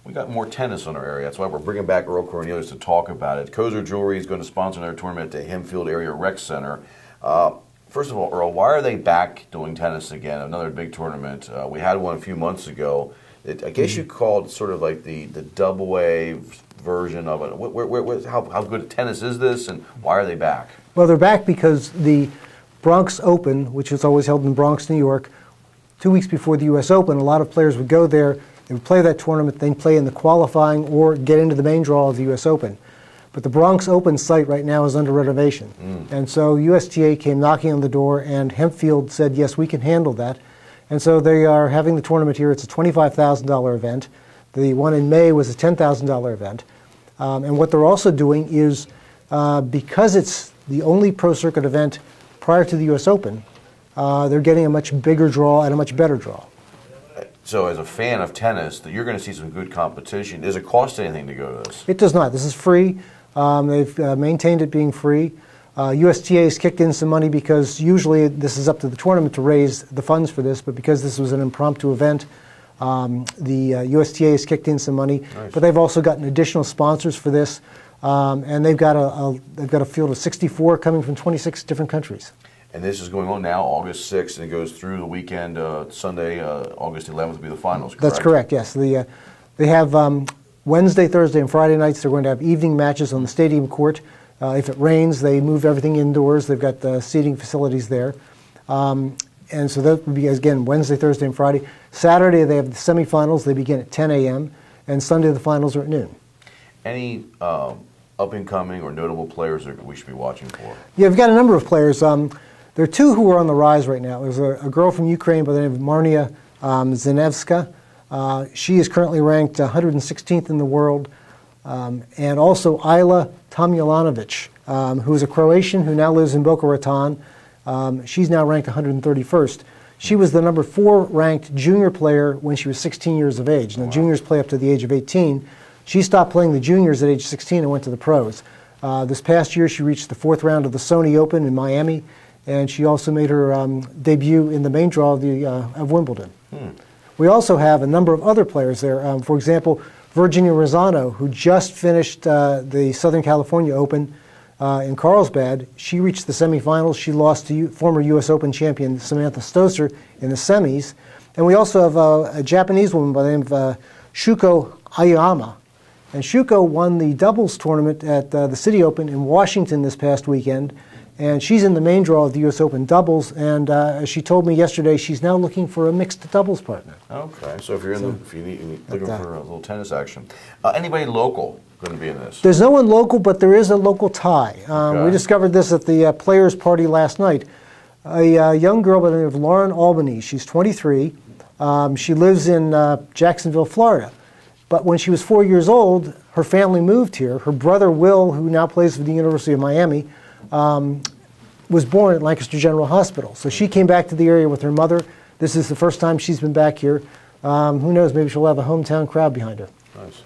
we got more tennis in our area. That's why we're bringing back Earl Cornelius to talk about it. Kozer Jewelry is going to sponsor their tournament at the Hempfield Area Rec Center. First of all, Earl, why are they back doing tennis again? Another big tournament. We had one a few months ago. I guess you called sort of like the double-A version of it. How good tennis is this, and why are they back? Well, they're back because the Bronx Open, which is always held in Bronx, New York, 2 weeks before the U.S. Open, a lot of players would go there, they would play that tournament, then play in the qualifying or get into the main draw of the U.S. Open. But the Bronx Open site right now is under renovation. And so USTA came knocking on the door, and Hempfield said, yes, we can handle that. And so they are having the tournament here. It's a $25,000 event. The one in May was a $10,000 event. And what they're also doing is, because it's the only pro circuit event prior to the U.S. Open, they're getting a much bigger draw and a much better draw. So as a fan of tennis, you're going to see some good competition. Does it cost anything to go to this? It does not. This is free. They've maintained it being free. USTA has kicked in some money because usually this is up to the tournament to raise the funds for this, but because this was an impromptu event, the USTA has kicked in some money. Nice. But they've also gotten additional sponsors for this, and they've got a field of 64 coming from 26 different countries. And this is going on now, August 6th, and it goes through the weekend. Sunday, August 11th will be the finals, correct? That's correct, yes. They have Wednesday, Thursday, and Friday nights. They're going to have evening matches on the stadium court. If it rains, they move everything indoors. They've got the seating facilities there. And so that would be, again, Wednesday, Thursday, and Friday. Saturday, they have the semifinals. They begin at 10 a.m., and Sunday, the finals are at noon. Any up-and-coming or notable players that we should be watching for? Yeah, we've got a number of players. There are two who are on the rise right now. There's a girl from Ukraine by the name of Marnia Zanevska. She is currently ranked 116th in the world. And also Ayla Tomljanovic, who is a Croatian who now lives in Boca Raton. She's now ranked 131st. She was the number 4 ranked junior player when she was 16 years of age. Now, wow. Juniors play up to the age of 18. She stopped playing the juniors at age 16 and went to the pros. This past year, she reached the 4th round of the Sony Open in Miami, and she also made her debut in the main draw of Wimbledon. We also have a number of other players there. For example, Virginia Rosano, who just finished the Southern California Open in Carlsbad. She reached the semifinals. She lost to former U.S. Open champion Samantha Stosur in the semis. And we also have a Japanese woman by the name of Shuko Aoyama. And Shuko won the doubles tournament at the City Open in Washington this past weekend. And she's in the main draw of the U.S. Open doubles, and as she told me yesterday, she's now looking for a mixed doubles partner. Okay, so if you're looking for a little tennis action, anybody local going to be in this? There's no one local, but there is a local tie. Okay. We discovered this at the players' party last night. A young girl by the name of Lauren Albany. She's 23. She lives in Jacksonville, Florida. But when she was 4 years old, her family moved here. Her brother Will, who now plays for the University of Miami, was born at Lancaster General Hospital. So she came back to the area with her mother. This is the first time she's been back here. Who knows, maybe she'll have a hometown crowd behind her. Nice.